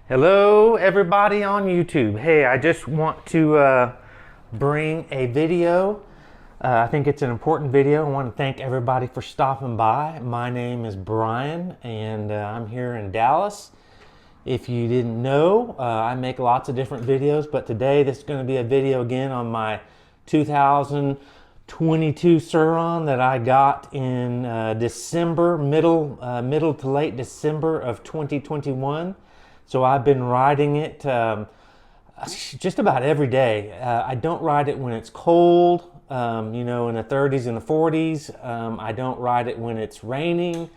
Hello everybody on YouTube. Hey, I just want to bring a video. I think it's an important video. I want to thank everybody for stopping by. My name is Brian and I'm here in Dallas. If you didn't know, I make lots of different videos, but today this is going to be a video again on my 2022 Sur Ron that I got in December, middle to late December of 2021. So I've been riding it just about every day. I don't ride it when it's cold, in the 30s and the 40s. I don't ride it when it's raining.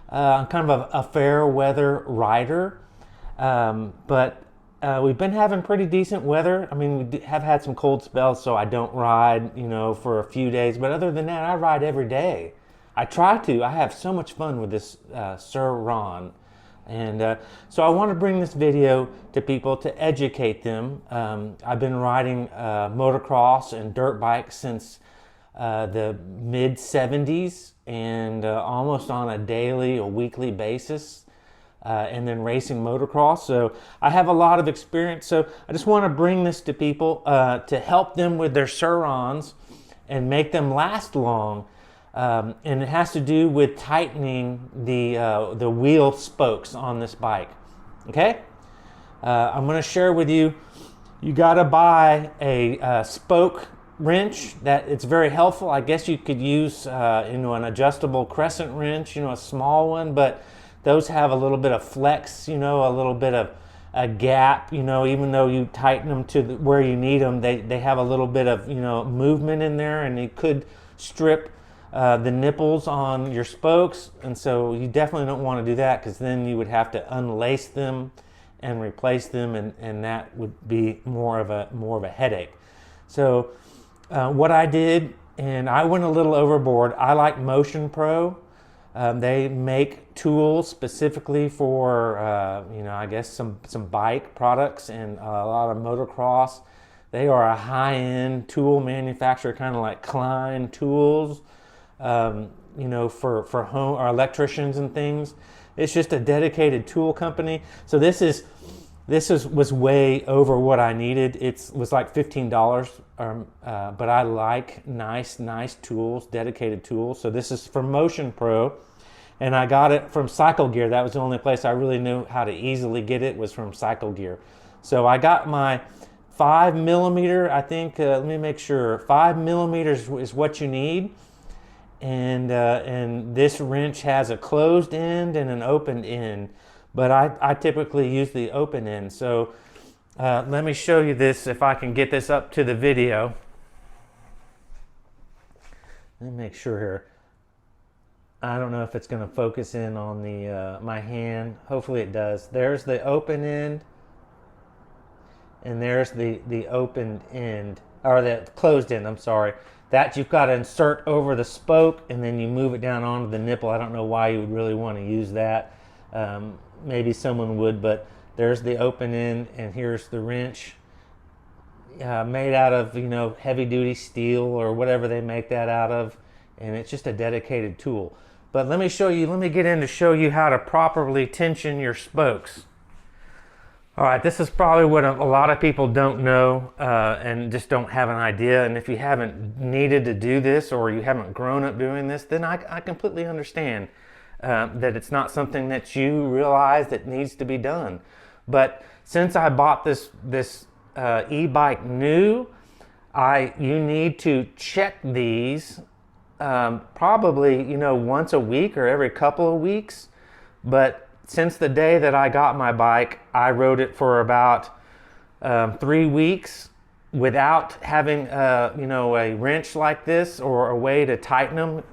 I'm kind of a fair weather rider, but we've been having pretty decent weather. I mean, we have had some cold spells, so I don't ride, for a few days. But other than that, I ride every day. I try to. I have so much fun with this Sur Ron. And so I want to bring this video to people to educate them. I've been riding motocross and dirt bikes since the mid 70s and almost on a daily or weekly basis, and then racing motocross. So I have a lot of experience. So I just want to bring this to people to help them with their Sur Rons and make them last long. And it has to do with tightening the wheel spokes on this bike. Okay, I'm going to share with you. You got to buy a spoke wrench. That it's very helpful. I guess you could use an adjustable crescent wrench, a small one, but those have a little bit of flex, a little bit of a gap. Even though you tighten them to where you need them, they have a little bit of movement in there, and it could strip the nipples on your spokes, and so you definitely don't want to do that, because then you would have to unlace them and replace them, and that would be more of a headache. So what I did, and I went a little overboard. I like Motion Pro. They make tools specifically for I guess some bike products and a lot of motocross. They are a high-end tool manufacturer, kind of like Klein Tools. For home or electricians and things. It's just a dedicated tool company. So this was way over what I needed. It was like $15, but I like nice tools, dedicated tools. So this is from Motion Pro, and I got it from Cycle Gear. That was the only place I really knew how to easily get it, was from Cycle Gear. So I got my 5mm. I think let me make sure. 5mm is what you need. And this wrench has a closed end and an open end, but I typically use the open end. So let me show you this, if I can get this up to the video. Let me make sure here. I don't know if it's going to focus in on the my hand. Hopefully it does. There's the open end, and there's the open end, or the closed end, I'm sorry. That you've got to insert over the spoke, and then you move it down onto the nipple. I don't know why you would really want to use that. Maybe someone would, but there's the open end, and here's the wrench, made out of heavy-duty steel or whatever they make that out of, and it's just a dedicated tool. But let me get in to show you how to properly tension your spokes. All right, this is probably what a lot of people don't know and just don't have an idea. And if you haven't needed to do this, or you haven't grown up doing this, then I completely understand that it's not something that you realize that needs to be done. But since I bought this e-bike new, you need to check these probably once a week or every couple of weeks. But since the day that I got my bike, I rode it for about 3 weeks without having a wrench like this or a way to tighten them.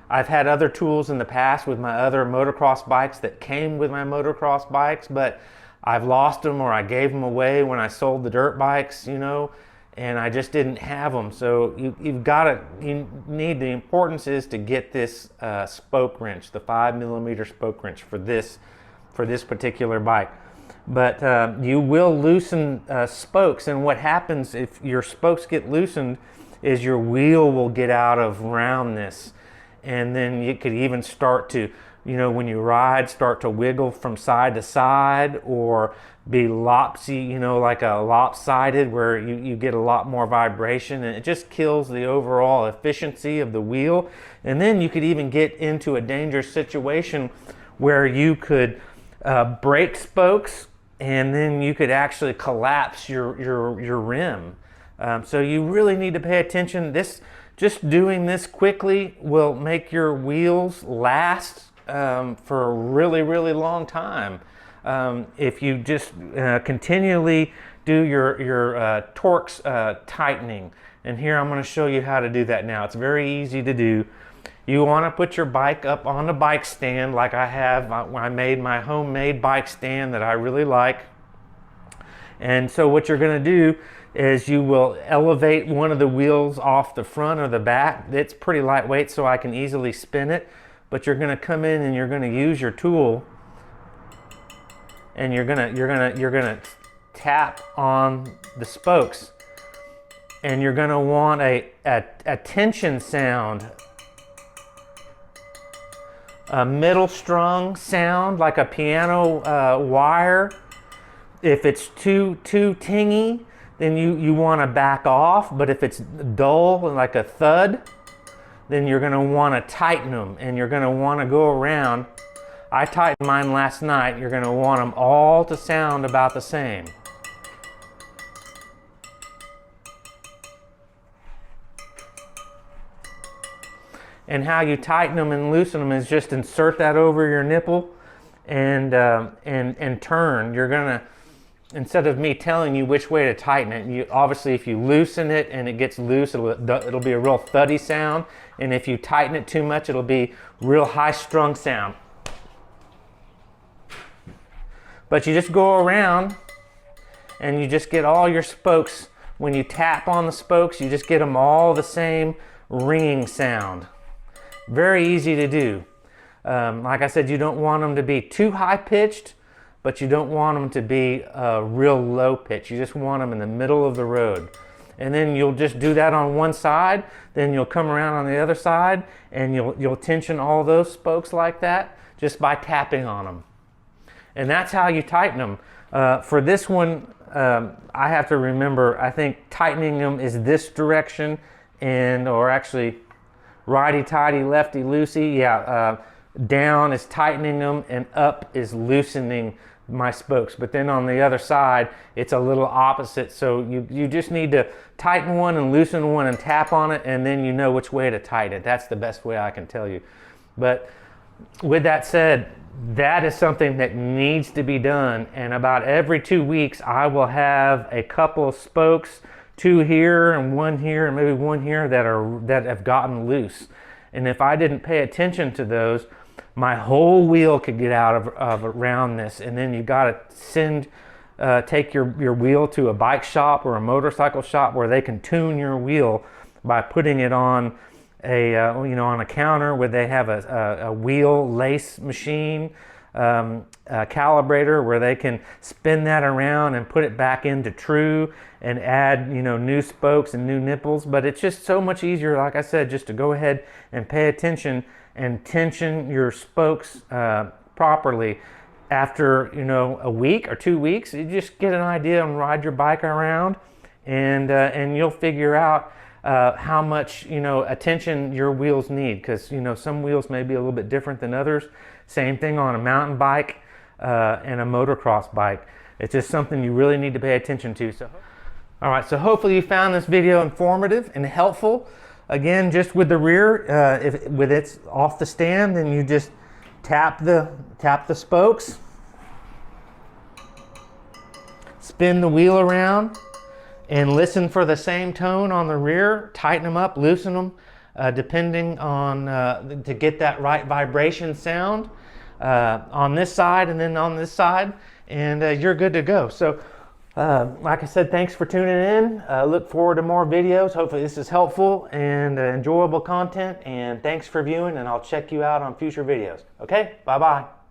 I've had other tools in the past with my other motocross bikes that came with my motocross bikes, but I've lost them, or I gave them away when I sold the dirt bikes, and I just didn't have them. So the importance is to get this spoke wrench, the 5mm spoke wrench for this particular bike. But you will loosen spokes, and what happens if your spokes get loosened is your wheel will get out of roundness, and then you could even start to you know, when you ride, start to wiggle from side to side, or be you know, like a lopsided, where you get a lot more vibration, and it just kills the overall efficiency of the wheel. And then you could even get into a dangerous situation where you could break spokes, and then you could actually collapse your rim. So you really need to pay attention. Just doing this quickly will make your wheels last for a really, really long time. If you just continually do your Torx tightening. And here I'm going to show you how to do that now. It's very easy to do. You want to put your bike up on the bike stand like I have. I made my homemade bike stand that I really like. And so what you're going to do is you will elevate one of the wheels off the front or the back. It's pretty lightweight, so I can easily spin it. But you're going to come in and you're going to use your tool, and you're gonna tap on the spokes, and you're going to want a tension sound, a middle strung sound like a piano wire. If it's too tingy, then you want to back off. But if it's dull and like a thud, then you're going to want to tighten them, and you're going to want to go around. I tightened mine last night. You're going to want them all to sound about the same. And how you tighten them and loosen them is just insert that over your nipple and turn. You're going to, instead of me telling you which way to tighten it, obviously if you loosen it and it gets loose, it'll be a real thuddy sound. And if you tighten it too much, it'll be real high-strung sound. But you just go around and you just get all your spokes. When you tap on the spokes, you just get them all the same ringing sound. Very easy to do. Like I said, you don't want them to be too high-pitched, but you don't want them to be real low pitch. You just want them in the middle of the road. And then you'll just do that on one side, then you'll come around on the other side, and you'll tension all those spokes like that just by tapping on them. And that's how you tighten them. For this one, I have to remember, I think tightening them is this direction, or actually righty-tighty, lefty-loosey. Yeah, down is tightening them, and up is loosening my spokes. But then on the other side, it's a little opposite. So you just need to tighten one and loosen one and tap on it, and then you know which way to tighten it. That's the best way I can tell you. But with that said, that is something that needs to be done. And about every 2 weeks, I will have a couple of spokes, 2 here and 1 here and maybe 1 here that have gotten loose. And if I didn't pay attention to those, my whole wheel could get out of around this. And then you got to take your wheel to a bike shop or a motorcycle shop where they can tune your wheel by putting it on on a counter where they have a wheel lace machine, a calibrator where they can spin that around and put it back into true and add new spokes and new nipples. But it's just so much easier, like I said, just to go ahead and pay attention and tension your spokes properly. After a week or 2 weeks, you just get an idea and ride your bike around, and you'll figure out how much attention your wheels need, because some wheels may be a little bit different than others. Same thing on a mountain bike and a motocross bike. It's just something you really need to pay attention to. All right, so hopefully you found this video informative and helpful. Again, just with the rear, with it's off the stand, then you just tap the spokes, spin the wheel around, and listen for the same tone on the rear. Tighten them up, loosen them, depending on to get that right vibration sound on this side and then on this side, and you're good to go. So like I said, thanks for tuning in. Look forward to more videos. Hopefully this is helpful and enjoyable content, and thanks for viewing, and I'll check you out on future videos. Okay, bye-bye.